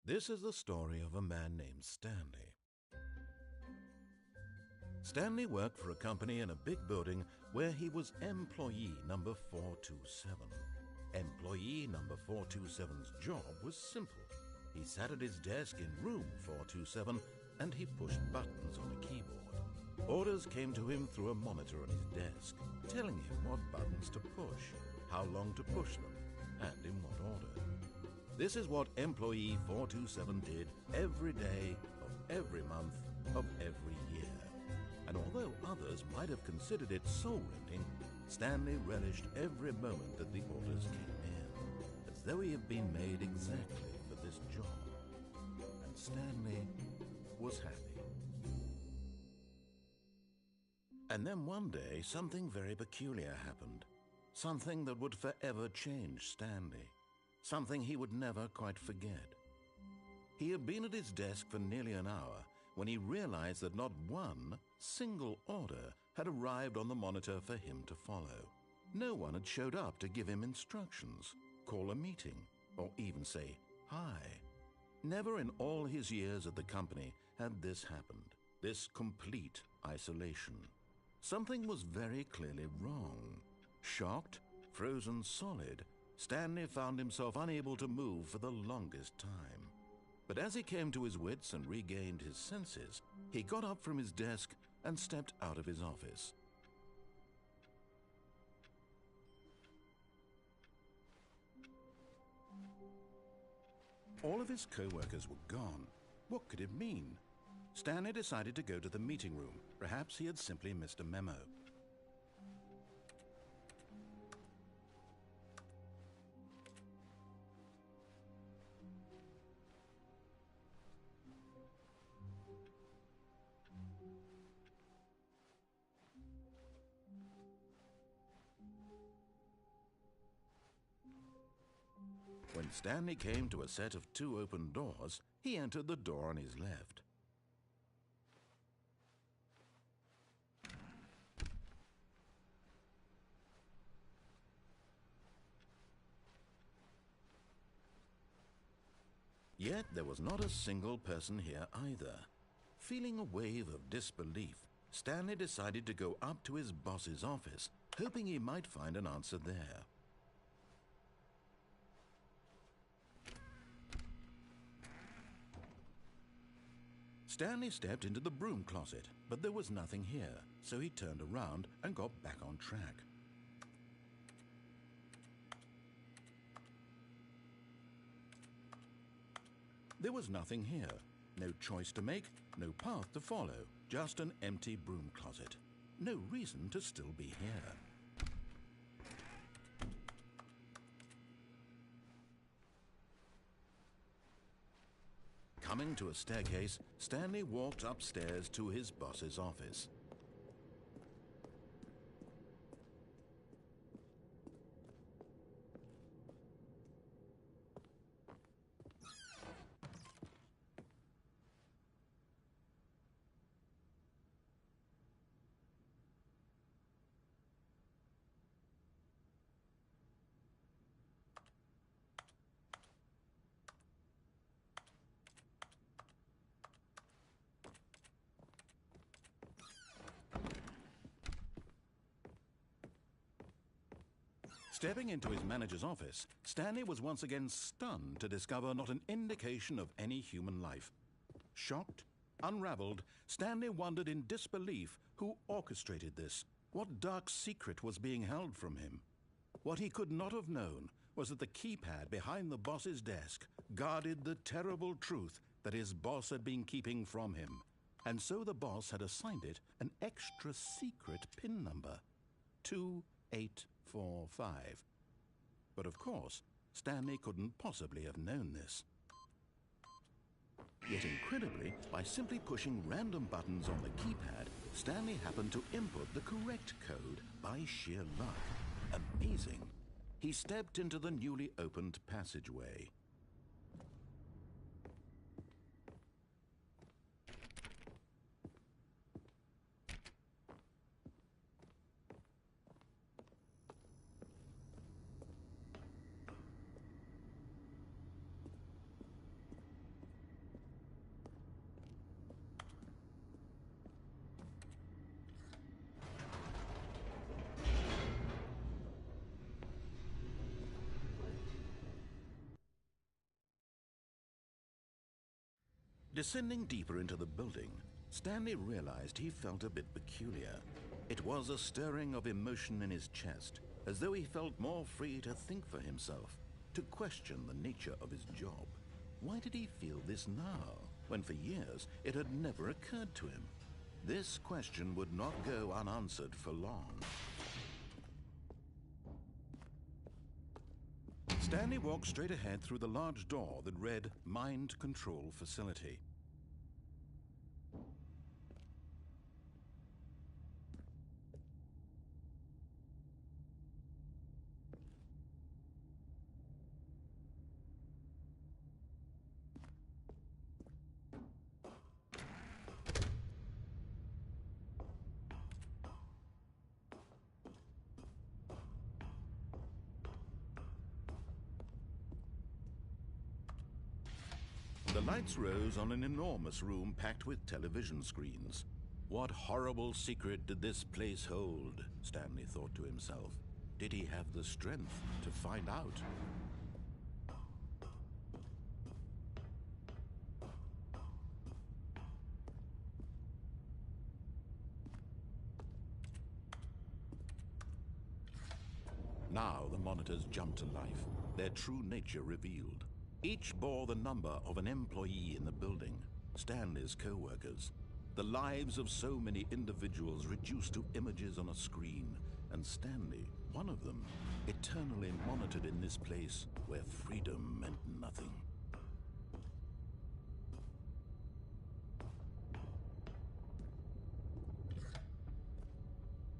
This is the story of a man named Stanley. Stanley worked for a company in a big building where he was employee number 427. Employee number 427's job was simple. He sat at his desk in room 427 and he pushed buttons on a keyboard. Orders came to him through a monitor on his desk, telling him what buttons to push, how long to push them, and in what order. This is what employee 427 did every day of every month of every year. And although others might have considered it soul-rending, Stanley relished every moment that the orders came in, as though he had been made exactly for this job. And Stanley was happy. And then one day, something very peculiar happened. Something that would forever change Stanley. Something he would never quite forget. He had been at his desk for nearly an hour when he realized that not one single order had arrived on the monitor for him to follow. No one had showed up to give him instructions, call a meeting, or even say hi. Never in all his years at the company had this happened, this complete isolation. Something was very clearly wrong. Shocked, frozen solid, Stanley found himself unable to move for the longest time. But as he came to his wits and regained his senses, he got up from his desk and stepped out of his office. All of his co-workers were gone. What could it mean? Stanley decided to go to the meeting room. Perhaps he had simply missed a memo. When Stanley came to a set of 2 open doors, he entered the door on his left. Yet there was not a single person here either. Feeling a wave of disbelief, Stanley decided to go up to his boss's office, hoping he might find an answer there. Stanley stepped into the broom closet, but there was nothing here, so he turned around and got back on track. There was nothing here, no choice to make, no path to follow, just an empty broom closet. No reason to still be here. Coming to a staircase, Stanley walked upstairs to his boss's office. Stepping into his manager's office, Stanley was once again stunned to discover not an indication of any human life. Shocked, unraveled, Stanley wondered in disbelief who orchestrated this. What dark secret was being held from him? What he could not have known was that the keypad behind the boss's desk guarded the terrible truth that his boss had been keeping from him. And so the boss had assigned it an extra secret PIN number, 2845. But of course, Stanley couldn't possibly have known this. Yet incredibly, by simply pushing random buttons on the keypad, Stanley happened to input the correct code by sheer luck. Amazing. He stepped into the newly opened passageway. Descending deeper into the building, Stanley realized he felt a bit peculiar. It was a stirring of emotion in his chest, as though he felt more free to think for himself, to question the nature of his job. Why did he feel this now, when for years it had never occurred to him? This question would not go unanswered for long. Stanley walked straight ahead through the large door that read Mind Control Facility. The lights rose on an enormous room packed with television screens. What horrible secret did this place hold? Stanley thought to himself. Did he have the strength to find out? Now the monitors jumped to life, their true nature revealed. Each bore the number of an employee in the building, Stanley's co-workers. The lives of so many individuals reduced to images on a screen, and Stanley, one of them, eternally monitored in this place where freedom meant nothing.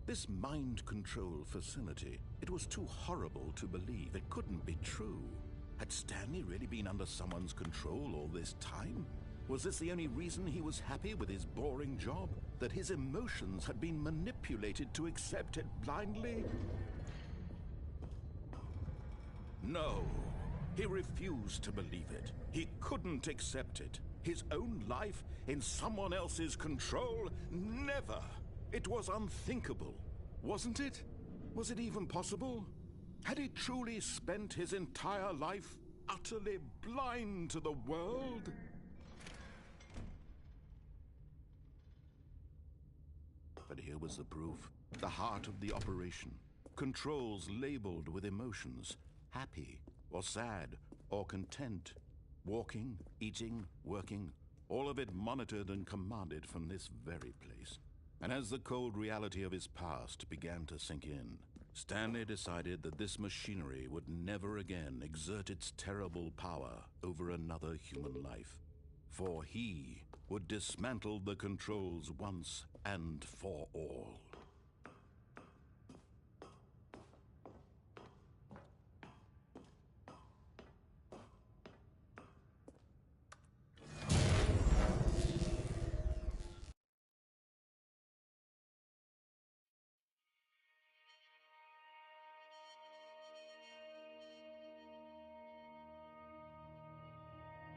This mind control facility, it was too horrible to believe. It couldn't be true. Had Stanley really been under someone's control all this time? Was this the only reason he was happy with his boring job? That his emotions had been manipulated to accept it blindly? No, he refused to believe it. He couldn't accept it. His own life in someone else's control? Never! It was unthinkable, wasn't it? Was it even possible? Had he truly spent his entire life utterly blind to the world? But here was the proof, the heart of the operation. Controls labeled with emotions, happy or sad or content. Walking, eating, working, all of it monitored and commanded from this very place. And as the cold reality of his past began to sink in, Stanley decided that this machinery would never again exert its terrible power over another human life. For he would dismantle the controls once and for all.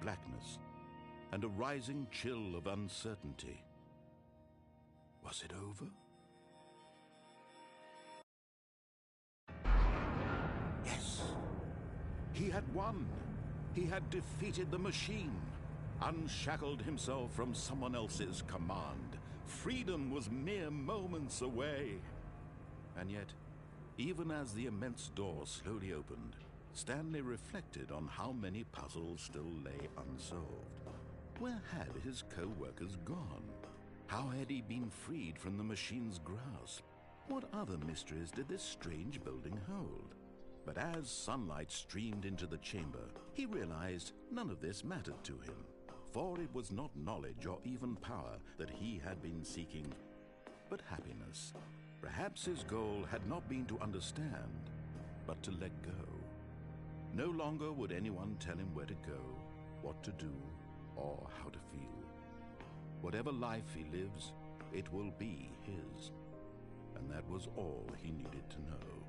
Blackness and a rising chill of uncertainty. Was it over? Yes! He had won! He had defeated the machine, unshackled himself from someone else's command. Freedom was mere moments away. And yet, even as the immense door slowly opened, Stanley reflected on how many puzzles still lay unsolved. Where had his co-workers gone? How had he been freed from the machine's grasp? What other mysteries did this strange building hold? But as sunlight streamed into the chamber, he realized none of this mattered to him, for it was not knowledge or even power that he had been seeking, but happiness. Perhaps his goal had not been to understand, but to let go. No longer would anyone tell him where to go, what to do, or how to feel. Whatever life he lives, it will be his. And that was all he needed to know.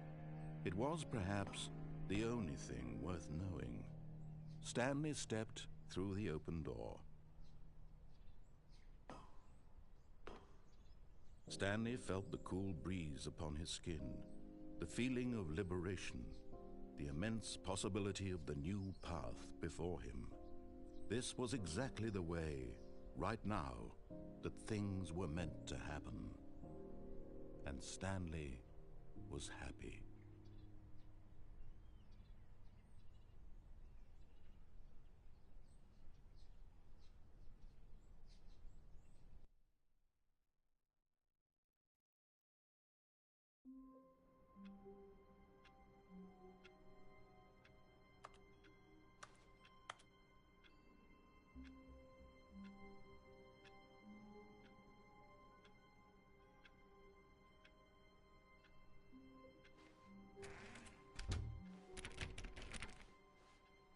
It was perhaps the only thing worth knowing. Stanley stepped through the open door. Stanley felt the cool breeze upon his skin, the feeling of liberation, the immense possibility of the new path before him. This was exactly the way right now that things were meant to happen. And Stanley was happy.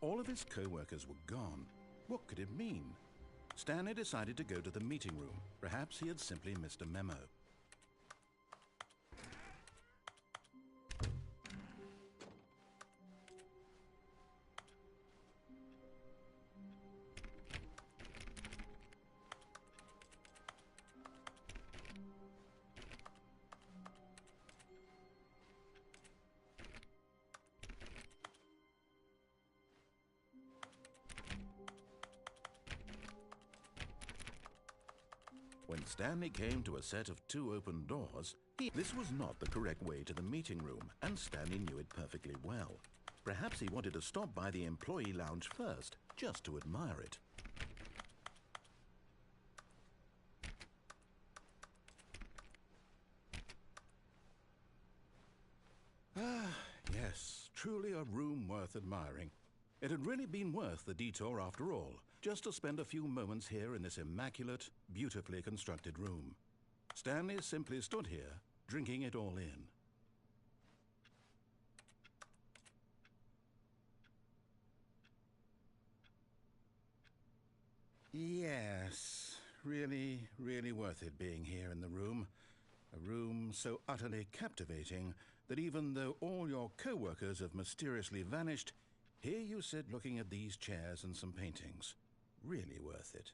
All of his co-workers were gone. What could it mean? Stanley decided to go to the meeting room. Perhaps he had simply missed a memo. When Stanley came to a set of 2 open doors, this was not the correct way to the meeting room, and Stanley knew it perfectly well. Perhaps he wanted to stop by the employee lounge first, just to admire it. Ah, yes, truly a room worth admiring. It had really been worth the detour after all, just to spend a few moments here in this immaculate, beautifully constructed room. Stanley simply stood here, drinking it all in. Yes, really, really worth it being here in the room. A room so utterly captivating that even though all your co-workers have mysteriously vanished, here you sit looking at these chairs and some paintings. Really worth it.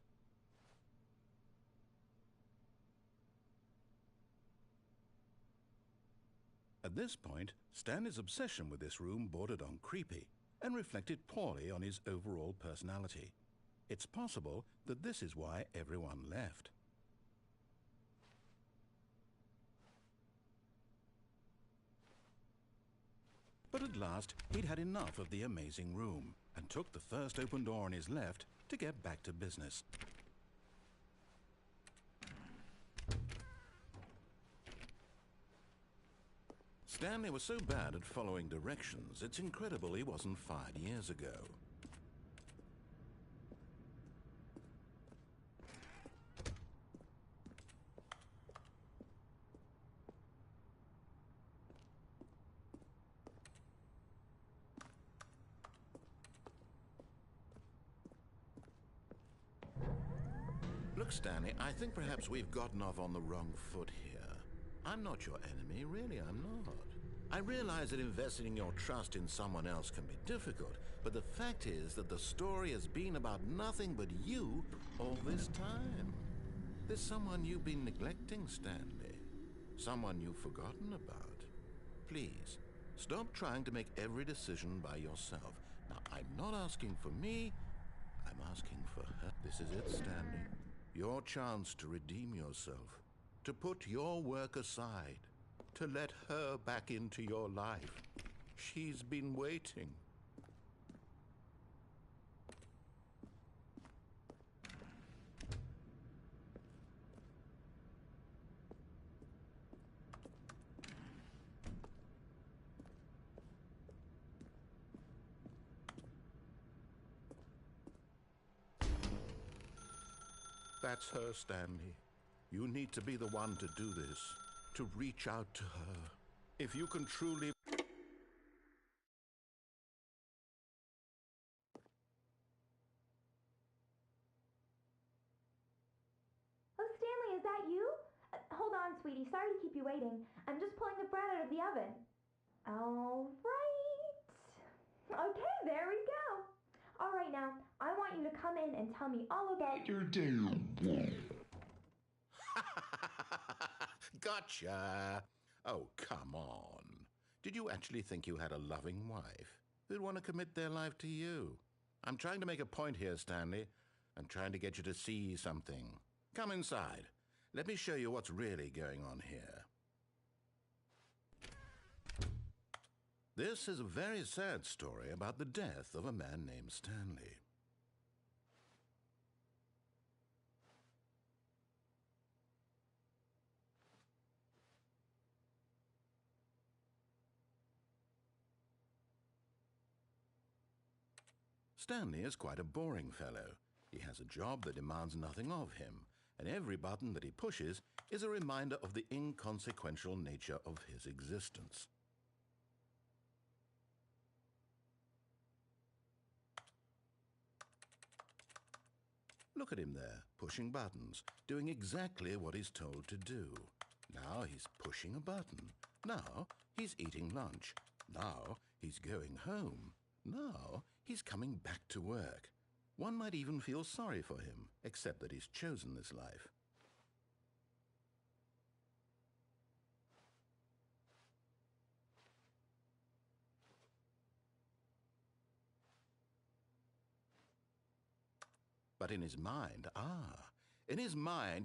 At this point, Stanley's obsession with this room bordered on creepy and reflected poorly on his overall personality. It's possible that this is why everyone left. But at last, he'd had enough of the amazing room and took the first open door on his left to get back to business. Stanley was so bad at following directions, it's incredible he wasn't fired years ago. Look, Stanley, I think perhaps we've gotten off on the wrong foot here. I'm not your enemy, really, I'm not. I realize that investing your trust in someone else can be difficult, but the fact is that the story has been about nothing but you all this time. There's someone you've been neglecting, Stanley. Someone you've forgotten about. Please, stop trying to make every decision by yourself. Now, I'm not asking for me, I'm asking for her. This is it, Stanley. Your chance to redeem yourself, to put your work aside, to let her back into your life. She's been waiting. That's her, Stanley. You need to be the one to do this, to reach out to her. If you can truly... Oh, Stanley, is that you? Hold on, sweetie. Sorry to keep you waiting. I'm just pulling the bread out of the oven. All right. Okay, there we go. All right, now, I want you to come in and tell me all about your day. Gotcha! Oh, come on. Did you actually think you had a loving wife who'd want to commit their life to you? I'm trying to make a point here, Stanley. I'm trying to get you to see something. Come inside. Let me show you what's really going on here. This is a very sad story about the death of a man named Stanley. Stanley is quite a boring fellow. He has a job that demands nothing of him, and every button that he pushes is a reminder of the inconsequential nature of his existence. Look at him there, pushing buttons, doing exactly what he's told to do. Now he's pushing a button. Now he's eating lunch. Now he's going home. Now he's coming back to work. One might even feel sorry for him, except that he's chosen this life. But in his mind,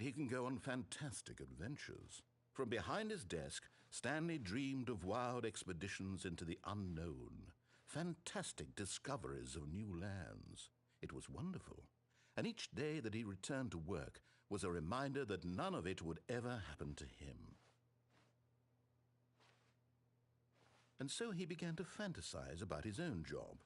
he can go on fantastic adventures. From behind his desk, Stanley dreamed of wild expeditions into the unknown, fantastic discoveries of new lands. It was wonderful, and each day that he returned to work was a reminder that none of it would ever happen to him. And so he began to fantasize about his own job.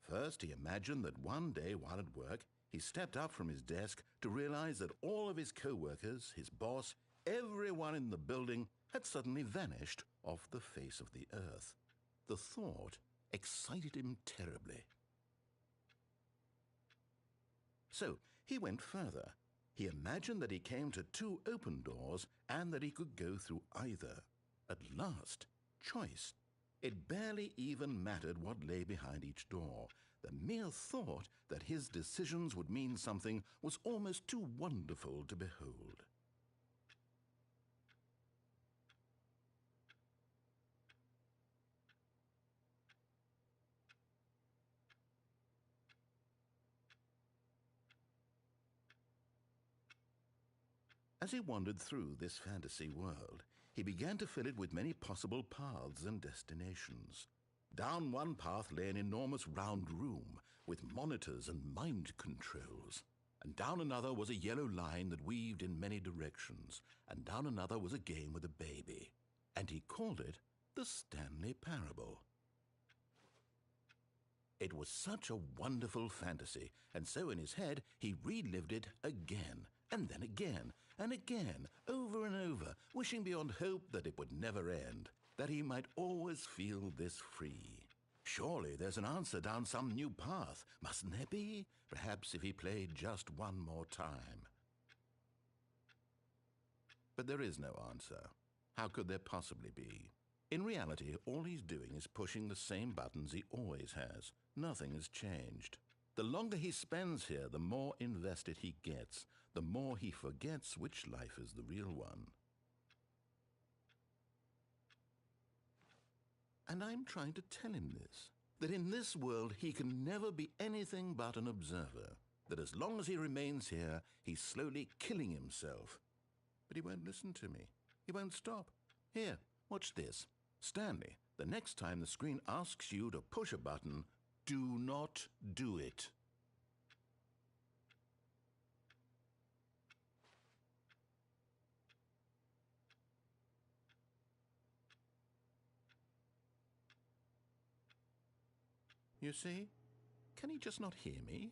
First, he imagined that one day while at work, he stepped up from his desk to realize that all of his co-workers, his boss, everyone in the building had suddenly vanished off the face of the earth. The thought excited him terribly. So he went further. He imagined that he came to two open doors and that he could go through either. At last, choice. It barely even mattered what lay behind each door. The mere thought that his decisions would mean something was almost too wonderful to behold. As he wandered through this fantasy world, he began to fill it with many possible paths and destinations. Down one path lay an enormous round room with monitors and mind controls. And down another was a yellow line that weaved in many directions. And down another was a game with a baby. And he called it the Stanley Parable. It was such a wonderful fantasy, and so in his head he relived it again, and then again, and again, over and over, wishing beyond hope that it would never end, that he might always feel this free. Surely there's an answer down some new path, mustn't there be? Perhaps if he played just one more time. But there is no answer. How could there possibly be? In reality, all he's doing is pushing the same buttons he always has. Nothing has changed. The longer he spends here, the more invested he gets, the more he forgets which life is the real one. And I'm trying to tell him this, that in this world he can never be anything but an observer, that as long as he remains here, he's slowly killing himself. But he won't listen to me. He won't stop. Here, watch this. Stanley, the next time the screen asks you to push a button, do not do it. You see? Can he just not hear me?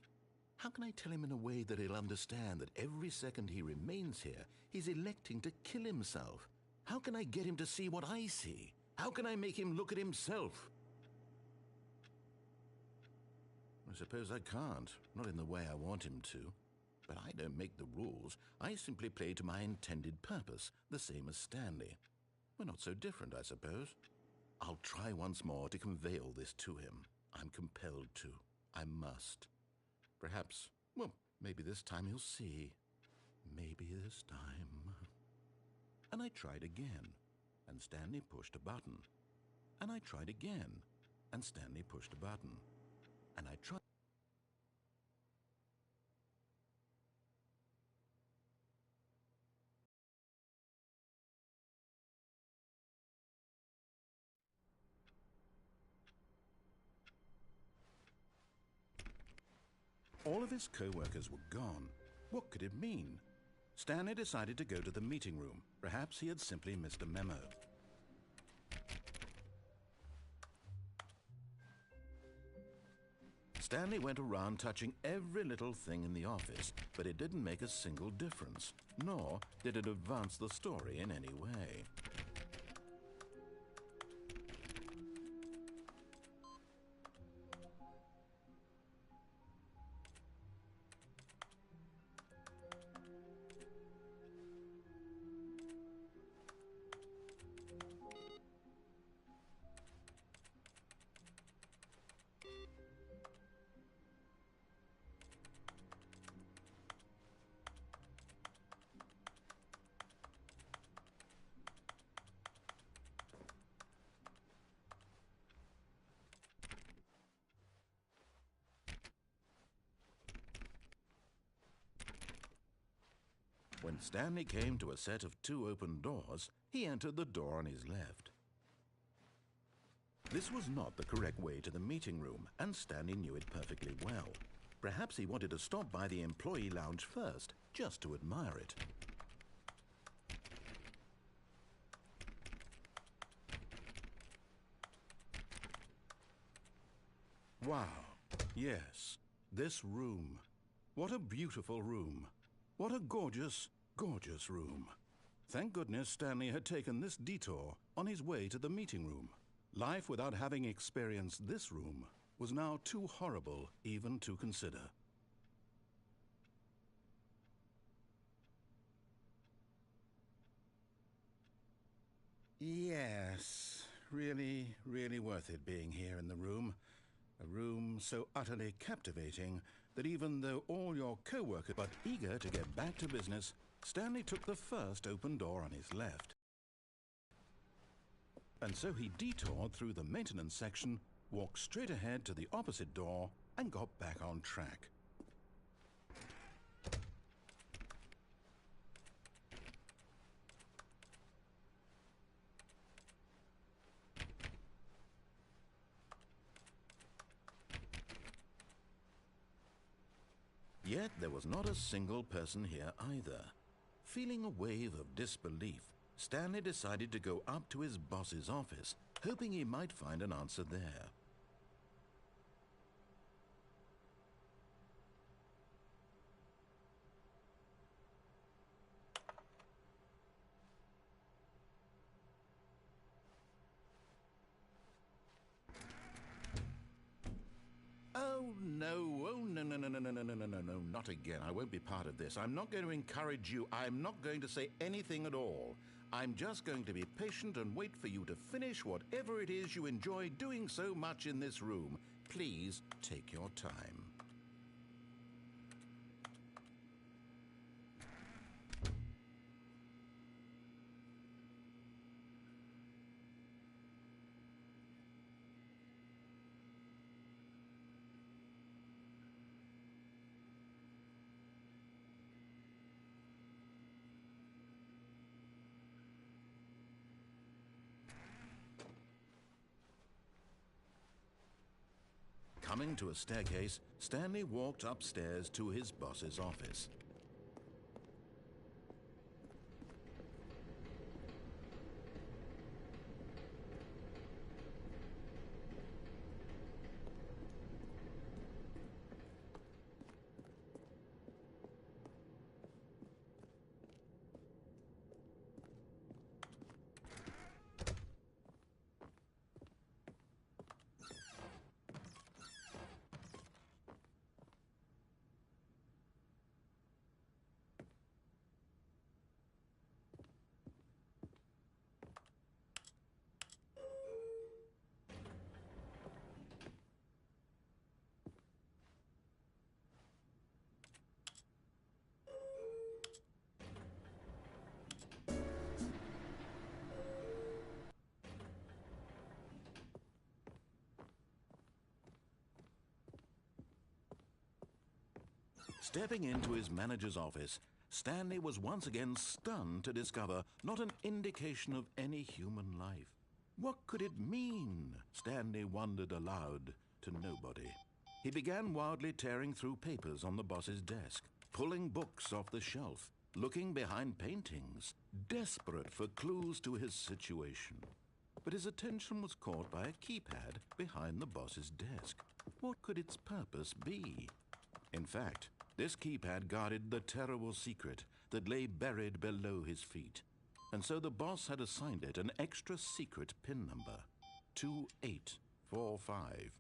How can I tell him in a way that he'll understand that every second he remains here, he's electing to kill himself? How can I get him to see what I see? How can I make him look at himself? I suppose I can't, not in the way I want him to. But I don't make the rules. I simply play to my intended purpose, the same as Stanley. We're not so different, I suppose. I'll try once more to convey all this to him. I'm compelled to. I must. Perhaps, well, maybe this time he'll see. Maybe this time. And I tried again, and Stanley pushed a button. And I tried again, and Stanley pushed a button. And I tried. All of his co-workers were gone. What could it mean? Stanley decided to go to the meeting room. Perhaps he had simply missed a memo. Stanley went around touching every little thing in the office, but it didn't make a single difference, nor did it advance the story in any way. When Stanley came to a set of 2 open doors, he entered the door on his left. This was not the correct way to the meeting room, and Stanley knew it perfectly well. Perhaps he wanted to stop by the employee lounge first, just to admire it. Wow, yes, this room. What a beautiful room. What a gorgeous, gorgeous room. Thank goodness Stanley had taken this detour on his way to the meeting room. Life without having experienced this room was now too horrible even to consider. Yes, really, really worth it being here in the room. A room so utterly captivating that even though all your co-workers but eager to get back to business, Stanley took the first open door on his left. And so he detoured through the maintenance section, walked straight ahead to the opposite door, and got back on track. Yet there was not a single person here either. Feeling a wave of disbelief, Stanley decided to go up to his boss's office, hoping he might find an answer there. Oh, no, no, not again. I won't be part of this. I'm not going to encourage you. I'm not going to say anything at all. I'm just going to be patient and wait for you to finish whatever it is you enjoy doing so much in this room. Please take your time. Coming to a staircase, Stanley walked upstairs to his boss's office. Stepping into his manager's office, Stanley was once again stunned to discover not an indication of any human life. What could it mean? Stanley wondered aloud to nobody. He began wildly tearing through papers on the boss's desk, pulling books off the shelf, looking behind paintings, desperate for clues to his situation. But his attention was caught by a keypad behind the boss's desk. What could its purpose be? In fact, this keypad guarded the terrible secret that lay buried below his feet. And so the boss had assigned it an extra secret PIN number, 2845.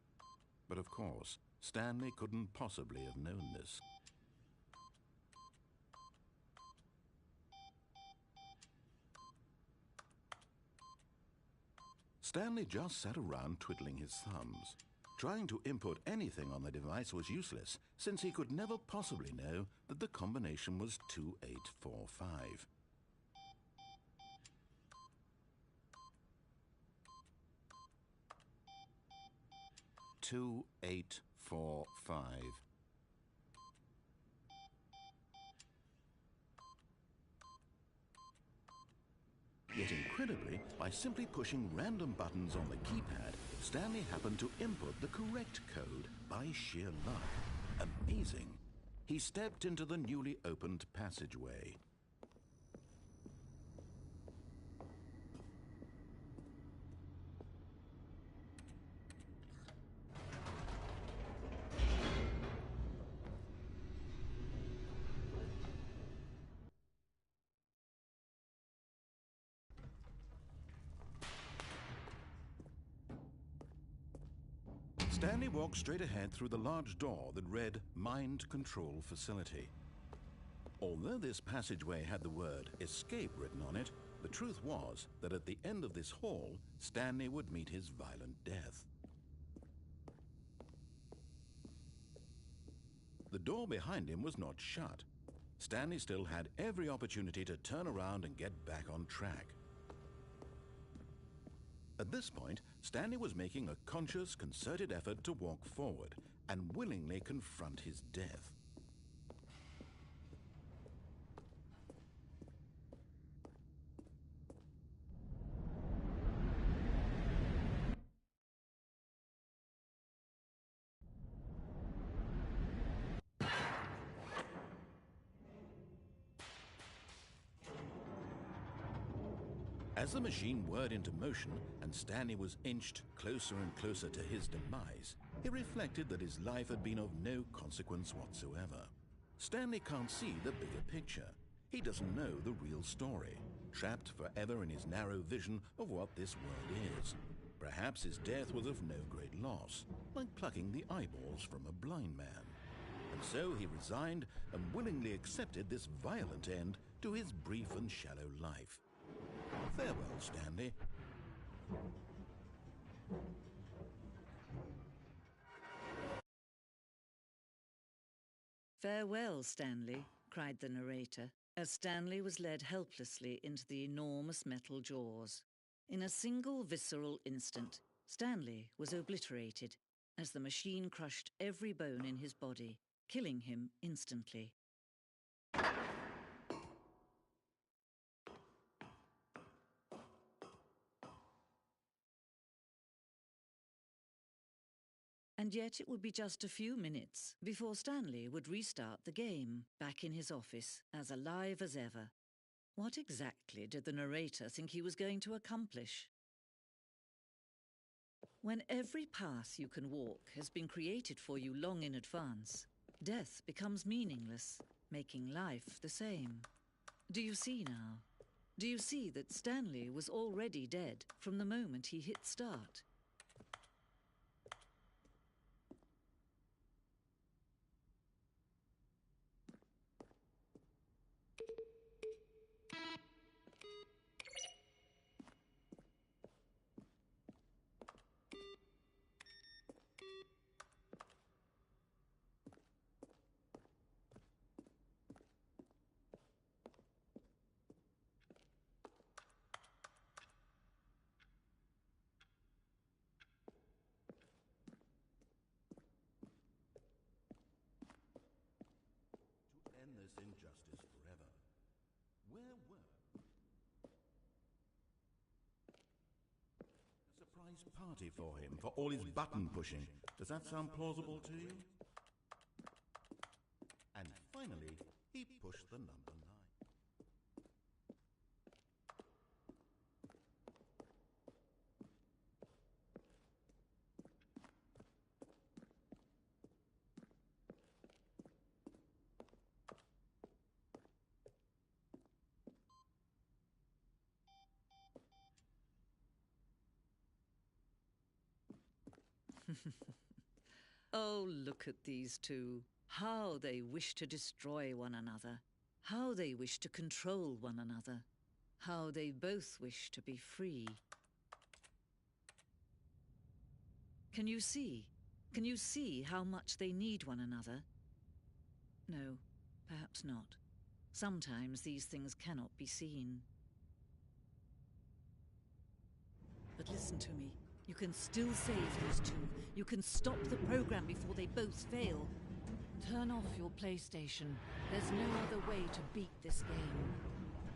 But of course, Stanley couldn't possibly have known this. Stanley just sat around twiddling his thumbs. Trying to input anything on the device was useless, since he could never possibly know that the combination was 2845. Yet incredibly, by simply pushing random buttons on the keypad, Stanley happened to input the correct code by sheer luck. Amazing! He stepped into the newly opened passageway. Stanley walked straight ahead through the large door that read Mind Control Facility. Although this passageway had the word escape written on it, the truth was that at the end of this hall, Stanley would meet his violent death. The door behind him was not shut. Stanley still had every opportunity to turn around and get back on track. At this point, Stanley was making a conscious, concerted effort to walk forward and willingly confront his death. As the machine whirred into motion and Stanley was inched closer and closer to his demise, he reflected that his life had been of no consequence whatsoever. Stanley can't see the bigger picture. He doesn't know the real story, trapped forever in his narrow vision of what this world is. Perhaps his death was of no great loss, like plucking the eyeballs from a blind man. And so he resigned and willingly accepted this violent end to his brief and shallow life. Farewell, Stanley. Farewell, Stanley, cried the narrator, as Stanley was led helplessly into the enormous metal jaws. In a single visceral instant, Stanley was obliterated as the machine crushed every bone in his body, killing him instantly. And yet it would be just a few minutes before Stanley would restart the game, back in his office, as alive as ever. What exactly did the narrator think he was going to accomplish? When every path you can walk has been created for you long in advance, death becomes meaningless, making life the same. Do you see now? Do you see that Stanley was already dead from the moment he hit start? surprise party for him for all his button pushing. Does that sound plausible to you? And finally, he pushed the number 9. Oh, look at these two. How they wish to destroy one another. How they wish to control one another. How they both wish to be free. Can you see? Can you see how much they need one another? No, perhaps not. Sometimes these things cannot be seen. But listen to me. You can still save these two. You can stop the program before they both fail. Turn off your PlayStation. There's no other way to beat this game.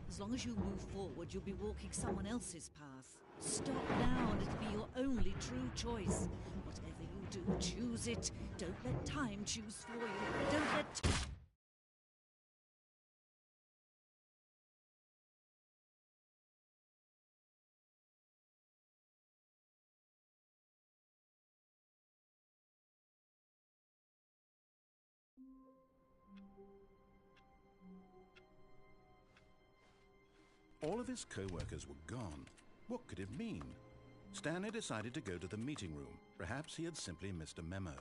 As long as you move forward, you'll be walking someone else's path. Stop now and it'll be your only true choice. Whatever you do, choose it. Don't let time choose for you. Don't let... All of his co-workers were gone. What could it mean? Stanley decided to go to the meeting room. Perhaps he had simply missed a memo.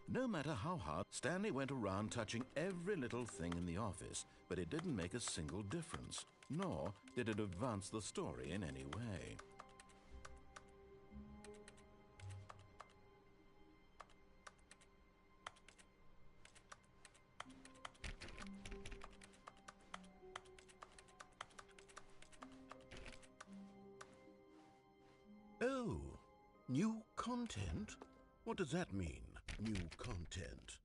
No matter how hard, Stanley went around touching every little thing in the office, but it didn't make a single difference, nor did it advance the story in any way. Oh, new content? What does that mean, new content?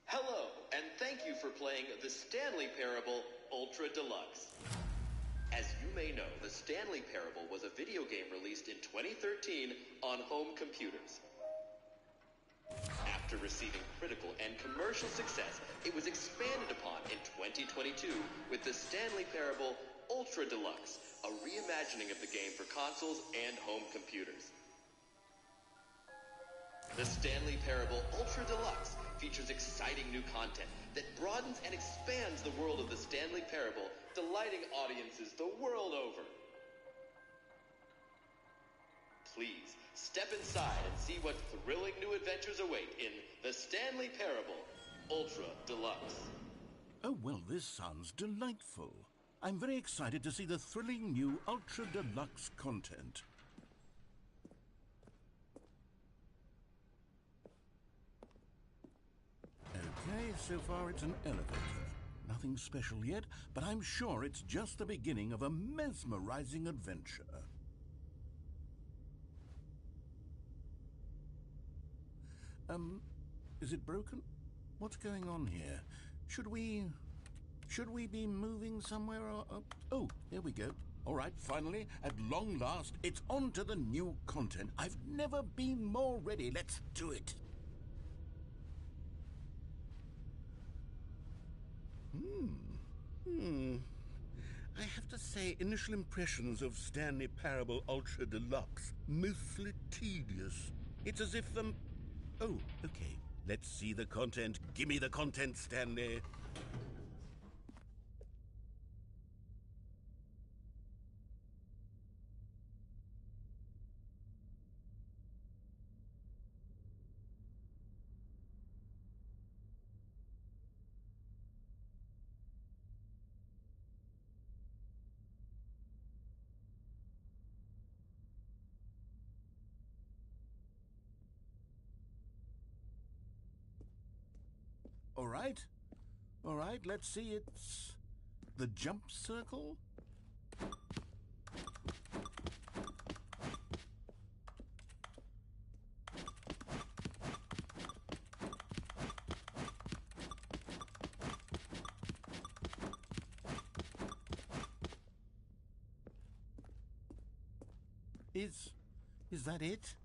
Hello, and thank you for playing the Stanley Parable Ultra Deluxe. As you may know, the Stanley Parable was a video game released in 2013 on home computers. After receiving critical and commercial success, it was expanded upon in 2022 with the Stanley Parable Ultra Deluxe, a reimagining of the game for consoles and home computers. The Stanley Parable Ultra Deluxe features exciting new content that broadens and expands the world of the Stanley Parable, delighting audiences the world over. Please, step inside and see what thrilling new adventures await in the Stanley Parable Ultra Deluxe. Oh, well, this sounds delightful. I'm very excited to see the thrilling new Ultra Deluxe content. Okay, so far it's an elevator. Nothing special yet, but I'm sure it's just the beginning of a mesmerizing adventure. Is it broken? What's going on here? Should we be moving somewhere or... Oh, here we go. All right, finally, at long last, it's on to the new content. I've never been more ready. Let's do it. I have to say, initial impressions of Stanley Parable Ultra Deluxe, mostly tedious. It's as if, Oh, okay. Let's see the content. Give me the content, Stanley. All right, let's see, it's the jump circle. Is that it?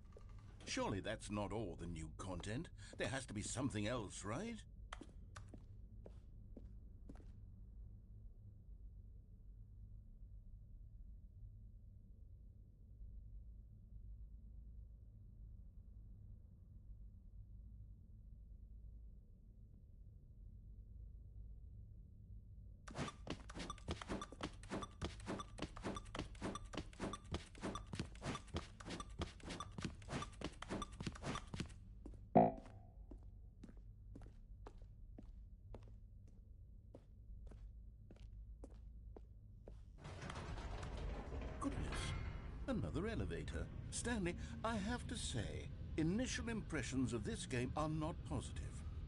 Surely that's not all the new content. There has to be something else, right? Goodness, another elevator. Stanley, I have to say, initial impressions of this game are not positive.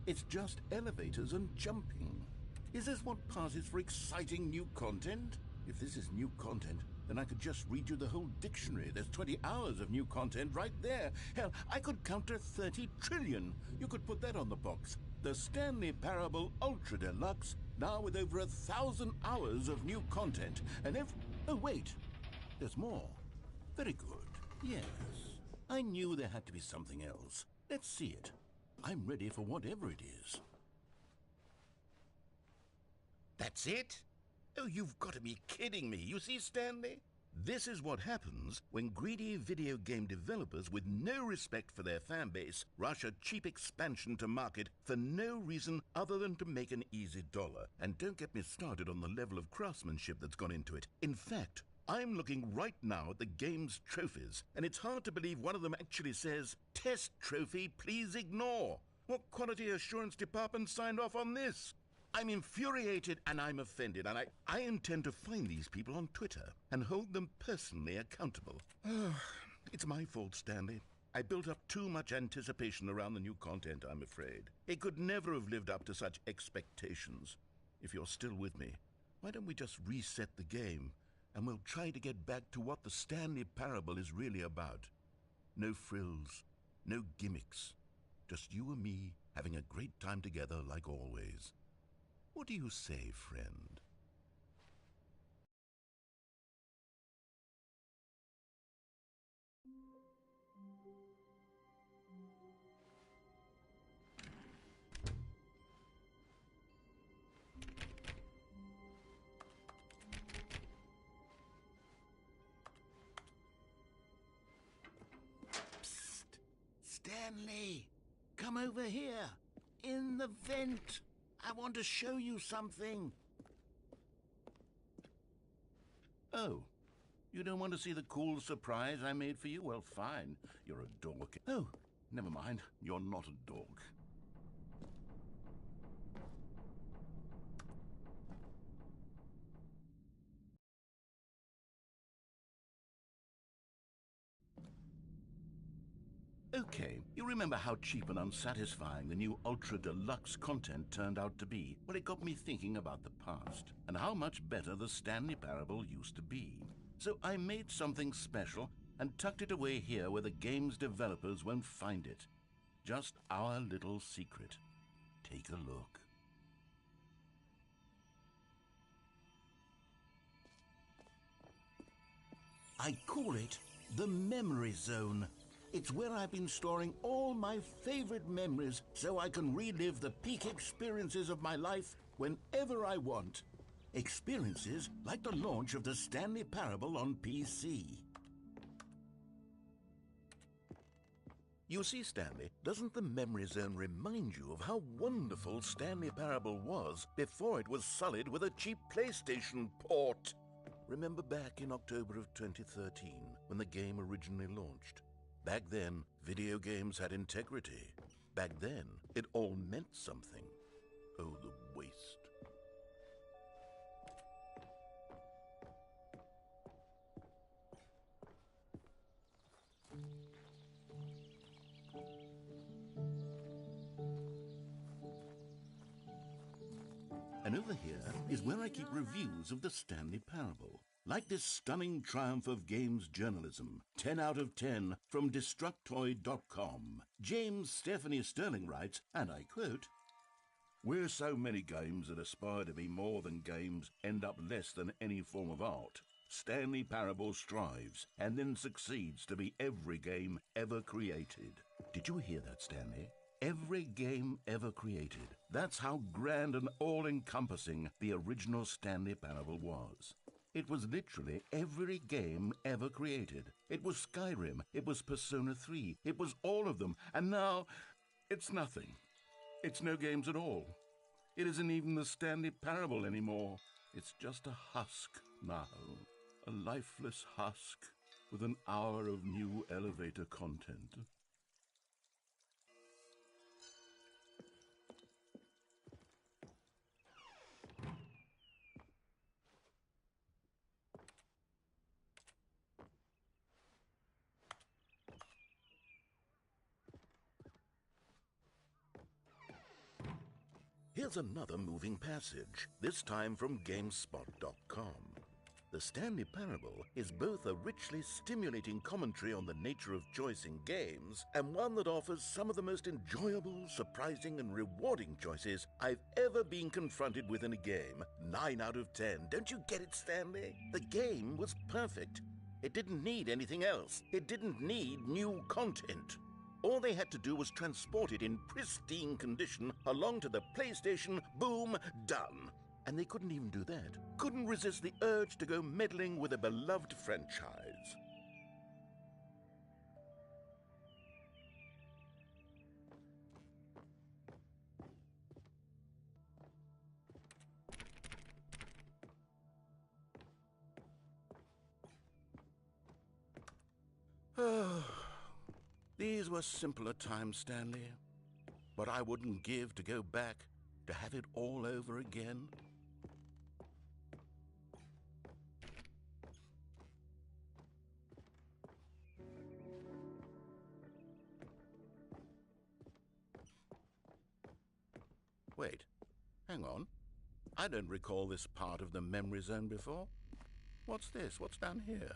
It's just elevators and jumping. Is this what passes for exciting new content? If this is new content, then I could just read you the whole dictionary. There's 20 hours of new content right there. Hell, I could count to 30 trillion. You could put that on the box. The Stanley Parable Ultra Deluxe, now with over 1,000 hours of new content. And if... Oh, wait. There's more. Very good. Yes. I knew there had to be something else. Let's see it. I'm ready for whatever it is. That's it? Oh, you've got to be kidding me. You see, Stanley? This is what happens when greedy video game developers with no respect for their fan base rush a cheap expansion to market for no reason other than to make an easy dollar. And don't get me started on the level of craftsmanship that's gone into it. In fact, I'm looking right now at the game's trophies, and it's hard to believe one of them actually says, "Test trophy, please ignore." What quality assurance department signed off on this? I'm infuriated and I'm offended, and I intend to find these people on Twitter and hold them personally accountable. It's my fault, Stanley. I built up too much anticipation around the new content, I'm afraid. It could never have lived up to such expectations. If you're still with me, why don't we just reset the game, and we'll try to get back to what the Stanley Parable is really about. No frills, no gimmicks. Just you and me having a great time together like always. What do you say, friend? Psst! Stanley! Come over here! In the vent! I want to show you something. Oh, you don't want to see the cool surprise I made for you? Well, fine. You're a dork. Oh, never mind. You're not a dork. Okay, you remember how cheap and unsatisfying the new Ultra Deluxe content turned out to be? Well, it got me thinking about the past and how much better the Stanley Parable used to be. So I made something special and tucked it away here where the game's developers won't find it. Just our little secret. Take a look. I call it the Memory Zone. It's where I've been storing all my favorite memories so I can relive the peak experiences of my life whenever I want. Experiences like the launch of the Stanley Parable on PC. You see, Stanley, doesn't the Memory Zone remind you of how wonderful Stanley Parable was before it was sullied with a cheap PlayStation port? Remember back in October of 2013 when the game originally launched? Back then, video games had integrity. Back then, it all meant something. Oh, the waste. And over here is where I keep reviews of the Stanley Parable. Like this stunning triumph of games journalism, 10 out of 10 from Destructoid.com. James Stephanie Sterling writes, and I quote, "Where so many games that aspire to be more than games end up less than any form of art, Stanley Parable strives and then succeeds to be every game ever created. Did you hear that, Stanley? Every game ever created. That's how grand and all-encompassing the original Stanley Parable was. It was literally every game ever created. It was Skyrim, it was Persona 3, it was all of them, and now it's nothing. It's no games at all. It isn't even the Stanley Parable anymore. It's just a husk now. A lifeless husk with an hour of new elevator content. Here's another moving passage, this time from GameSpot.com. The Stanley Parable is both a richly stimulating commentary on the nature of choice in games and one that offers some of the most enjoyable, surprising, and rewarding choices I've ever been confronted with in a game. 9 out of 10. Don't you get it, Stanley? The game was perfect. It didn't need anything else. It didn't need new content. All they had to do was transport it in pristine condition along to the PlayStation. Boom, done. And they couldn't even do that. Couldn't resist the urge to go meddling with a beloved franchise. These were simpler times, Stanley. But I wouldn't give to go back to have it all over again. Wait, hang on. I don't recall this part of the memory zone before. What's this? What's down here?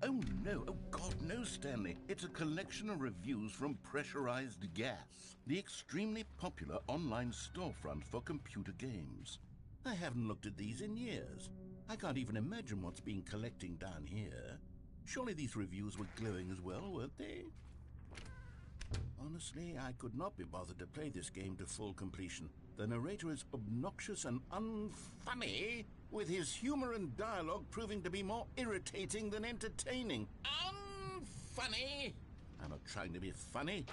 Oh no, oh God, no, Stanley. It's a collection of reviews from Pressurized Gas, the extremely popular online storefront for computer games. I haven't looked at these in years. I can't even imagine what's been collecting down here. Surely these reviews were glowing as well, weren't they? Honestly, I could not be bothered to play this game to full completion. The narrator is obnoxious and unfunny, with his humor and dialogue proving to be more irritating than entertaining. Unfunny! I'm not trying to be funny.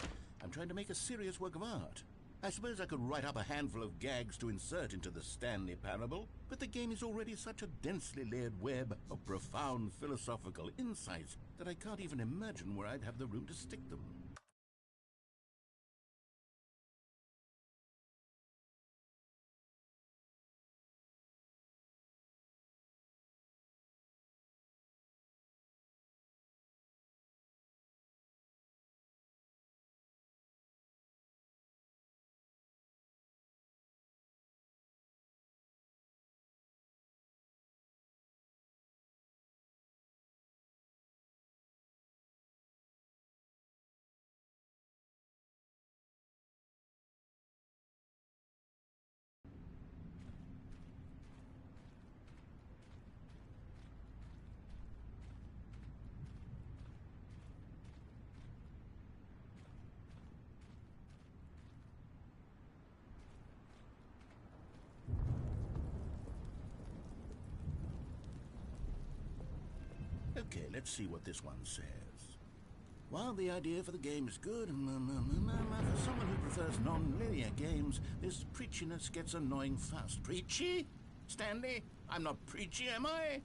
I'm trying to make a serious work of art. I suppose I could write up a handful of gags to insert into the Stanley Parable, but the game is already such a densely layered web of profound philosophical insights that I can't even imagine where I'd have the room to stick them. Okay, let's see what this one says. While the idea for the game is good, for someone who prefers non-linear games, this preachiness gets annoying fast. Preachy? Stanley? I'm not preachy, am I?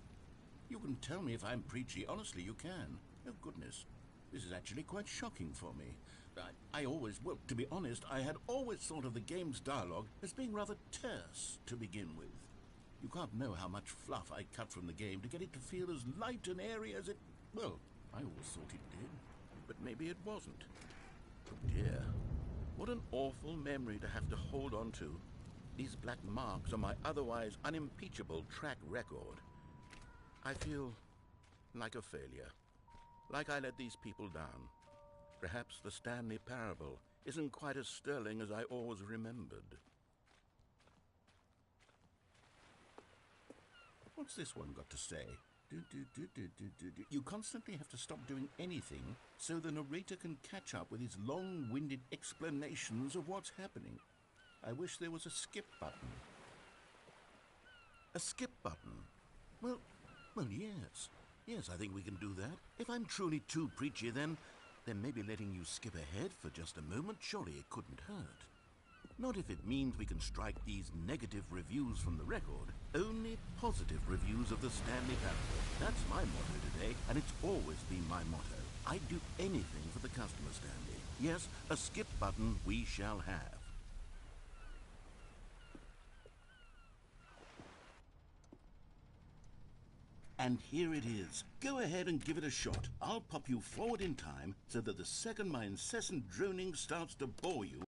You can tell me if I'm preachy. Honestly, you can. Oh, goodness. This is actually quite shocking for me. Well, to be honest, I had always thought of the game's dialogue as being rather terse to begin with. You can't know how much fluff I cut from the game to get it to feel as light and airy as it... Well, I always thought it did, but maybe it wasn't. Oh dear, what an awful memory to have to hold on to. These black marks on my otherwise unimpeachable track record. I feel like a failure, like I let these people down. Perhaps the Stanley Parable isn't quite as sterling as I always remembered. What's this one got to say? You constantly have to stop doing anything so the narrator can catch up with his long-winded explanations of what's happening. I wish there was a skip button. A skip button? Well, yes. Yes, I think we can do that. If I'm truly too preachy, then maybe letting you skip ahead for just a moment, surely it couldn't hurt. Not if it means we can strike these negative reviews from the record. Only positive reviews of the Stanley Parable. That's my motto today, and it's always been my motto. I'd do anything for the customer, Stanley. Yes, a skip button we shall have. And here it is. Go ahead and give it a shot. I'll pop you forward in time so that the second my incessant droning starts to bore you...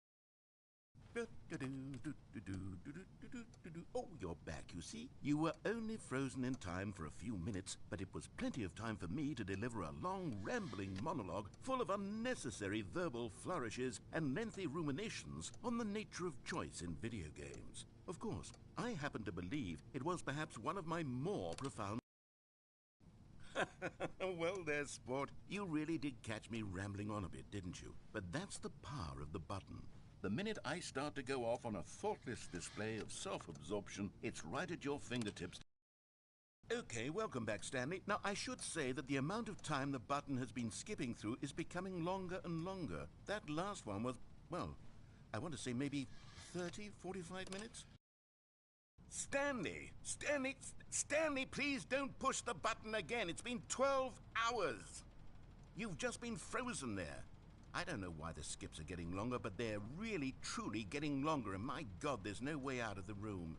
Oh, you're back, you see. You were only frozen in time for a few minutes, but it was plenty of time for me to deliver a long, rambling monologue full of unnecessary verbal flourishes and lengthy ruminations on the nature of choice in video games. Of course, I happen to believe it was perhaps one of my more profound... Well there, sport. You really did catch me rambling on a bit, didn't you? But that's the power of the button. The minute I start to go off on a thoughtless display of self-absorption, it's right at your fingertips. Okay, welcome back, Stanley. Now, I should say that the amount of time the button has been skipping through is becoming longer and longer. That last one was, well, I want to say maybe 30, 45 minutes? Stanley, please don't push the button again. It's been 12 hours. You've just been frozen there. I don't know why the skips are getting longer, but they're really, truly getting longer, and my God, there's no way out of the room.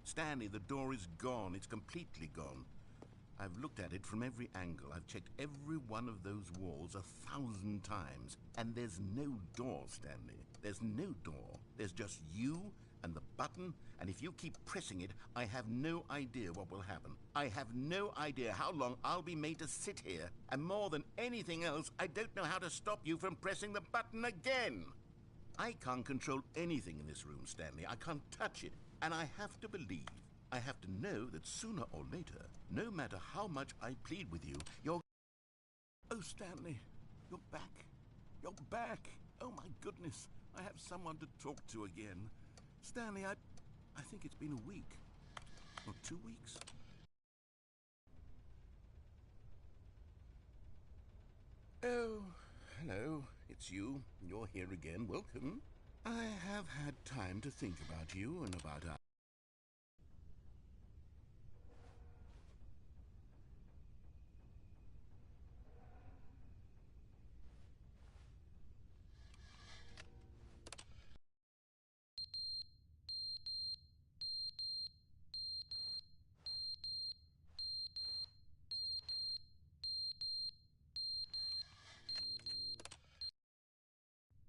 Stanley, the door is gone. It's completely gone. I've looked at it from every angle. I've checked every one of those walls 1,000 times, and there's no door, Stanley. There's no door. There's just you and the button, and if you keep pressing it, I have no idea what will happen. I have no idea how long I'll be made to sit here, and more than anything else, I don't know how to stop you from pressing the button again. I can't control anything in this room, Stanley. I can't touch it, and I have to believe, I have to know that sooner or later, no matter how much I plead with you, you're... Oh, Stanley, you're back. You're back. Oh, my goodness. I have someone to talk to again. Stanley, I think it's been a week. Or 2 weeks. Oh, hello. It's you. You're here again. Welcome. I have had time to think about you and about our...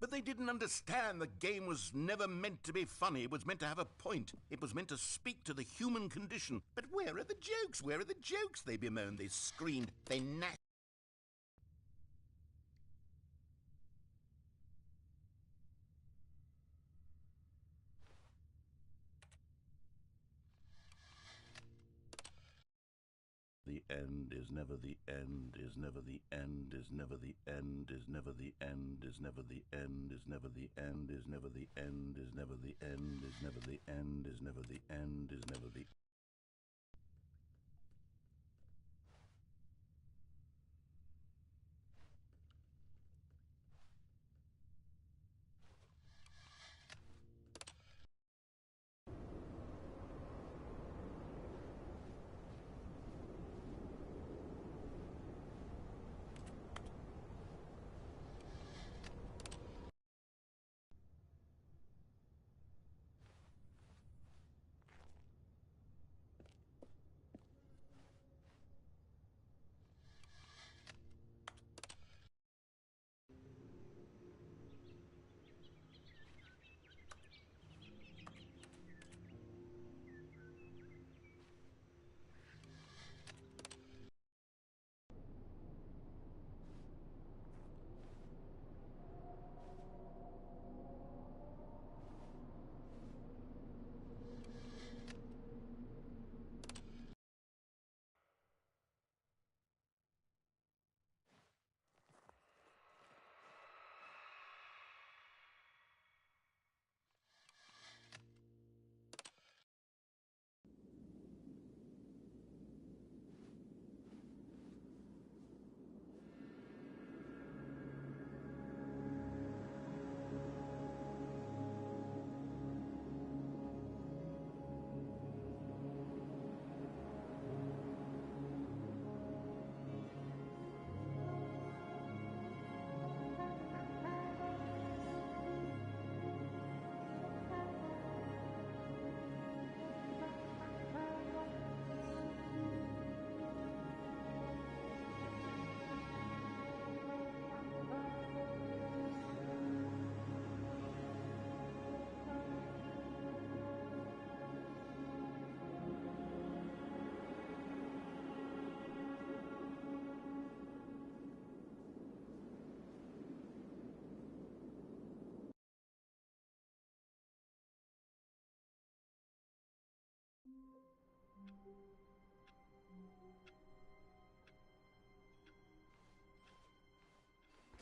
But they didn't understand the game was never meant to be funny. It was meant to have a point. It was meant to speak to the human condition. But where are the jokes? Where are the jokes? They bemoaned, they screamed, they gnashed. The end is never the end, is never the end, is never the end, is never the end, is never the end, is never the end, is never the end, is never the end, is never the end, is never the end, is never the...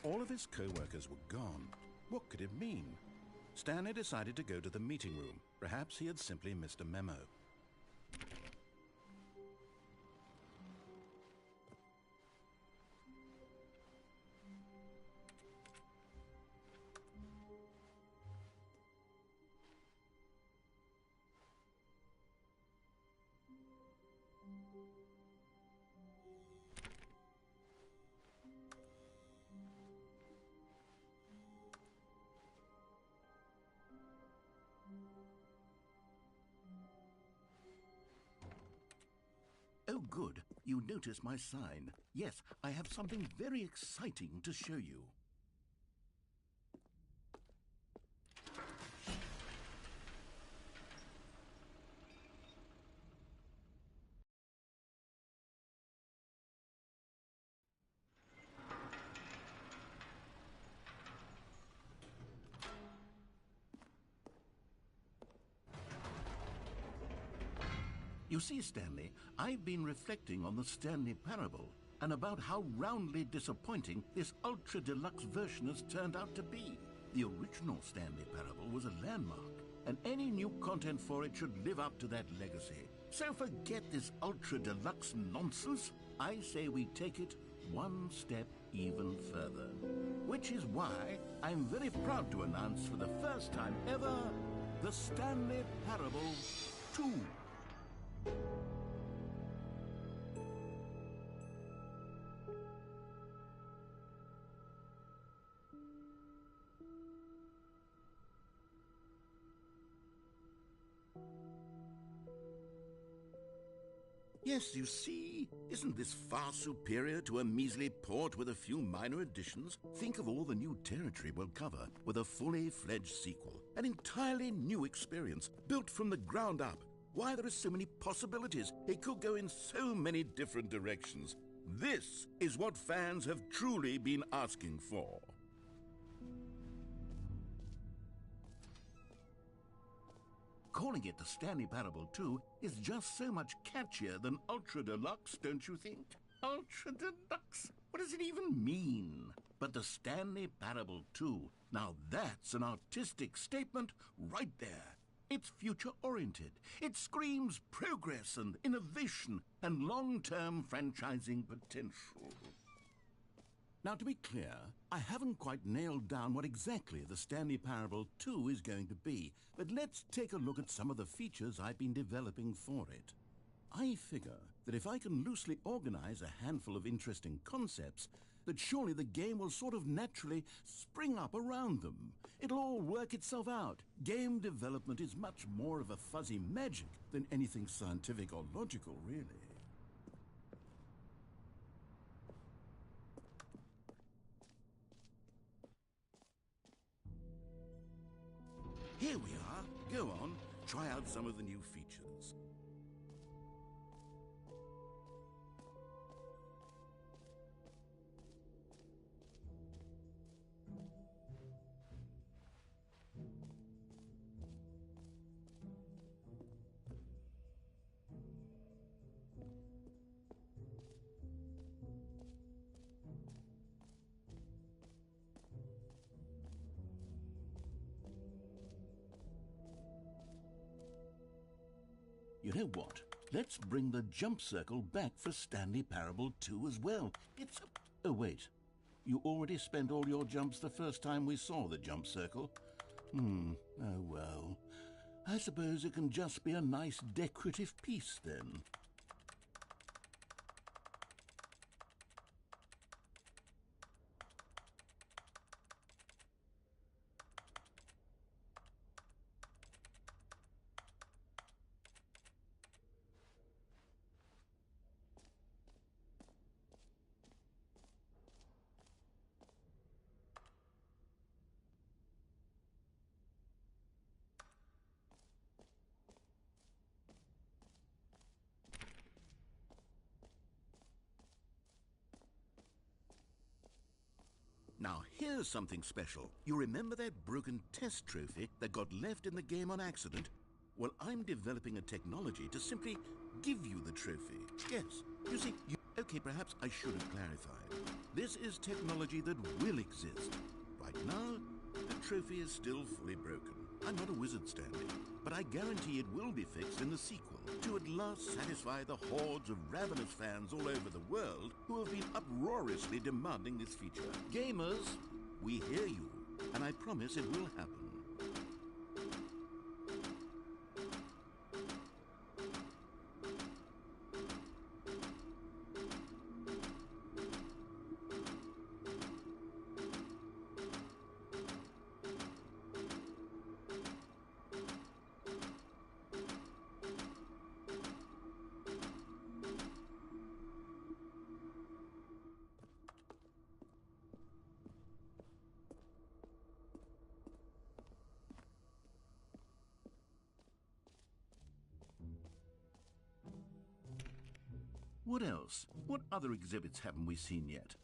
All of his co-workers were gone. What could it mean? Stanley decided to go to the meeting room. Perhaps he had simply missed a memo. Oh, good. You noticed my sign. Yes, I have something very exciting to show you. You see, Stanley, I've been reflecting on the Stanley Parable and about how roundly disappointing this ultra-deluxe version has turned out to be. The original Stanley Parable was a landmark, and any new content for it should live up to that legacy. So forget this ultra-deluxe nonsense. I say we take it one step even further. Which is why I'm very proud to announce for the first time ever, the Stanley Parable 2. Yes, you see, isn't this far superior to a measly port with a few minor additions? Think of all the new territory we'll cover with a fully fledged sequel. An entirely new experience, built from the ground up. Why, there are so many possibilities. It could go in so many different directions. This is what fans have truly been asking for. Calling it the Stanley Parable 2 is just so much catchier than Ultra Deluxe, don't you think? Ultra Deluxe? What does it even mean? But the Stanley Parable 2, now that's an artistic statement right there. It's future-oriented. It screams progress and innovation and long-term franchising potential. Now, to be clear, I haven't quite nailed down what exactly the Stanley Parable 2 is going to be, but let's take a look at some of the features I've been developing for it. I figure that if I can loosely organize a handful of interesting concepts, that surely the game will sort of naturally spring up around them. It'll all work itself out. Game development is much more of a fuzzy magic than anything scientific or logical, really. Here we are. Go on, try out some of the new features. You know what? Let's bring the jump circle back for Stanley Parable 2 as well. It's a... Oh, wait. You already spent all your jumps the first time we saw the jump circle? Oh well. I suppose it can just be a nice decorative piece then. Now, here's something special. You remember that broken test trophy that got left in the game on accident? Well, I'm developing a technology to simply give you the trophy. Yes, you see, Okay, perhaps I should have clarified. This is technology that will exist. Right now, the trophy is still fully broken. I'm not a wizard, Stanley, but I guarantee it will be fixed in the sequel to at last satisfy the hordes of ravenous fans all over the world who have been uproariously demanding this feature. Gamers, we hear you, and I promise it will happen. What else? What other exhibits haven't we seen yet?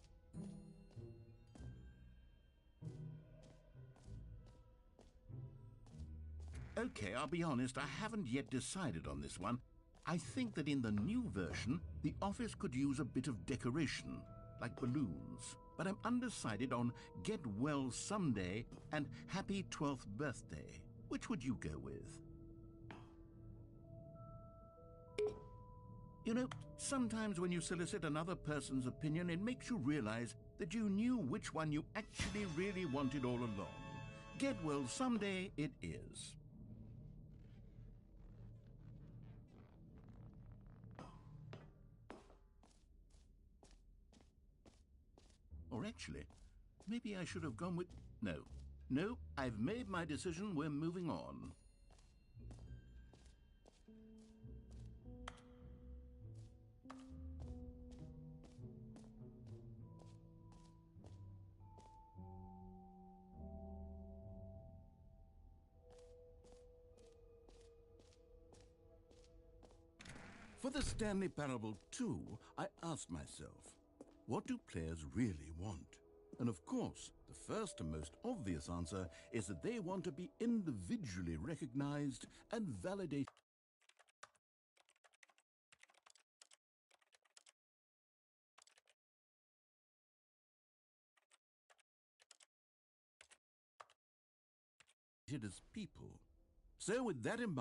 Okay, I'll be honest, I haven't yet decided on this one. I think that in the new version, the office could use a bit of decoration, like balloons. But I'm undecided on Get Well Someday and Happy 12th Birthday. Which would you go with? You know, sometimes when you solicit another person's opinion, it makes you realize that you knew which one you actually really wanted all along. Get Well Someday it is. Or actually, maybe I should have gone with... No, I've made my decision, we're moving on. For the Stanley Parable 2, I asked myself, what do players really want? And of course, the first and most obvious answer is that they want to be individually recognized and validated. As people. So with that in mind,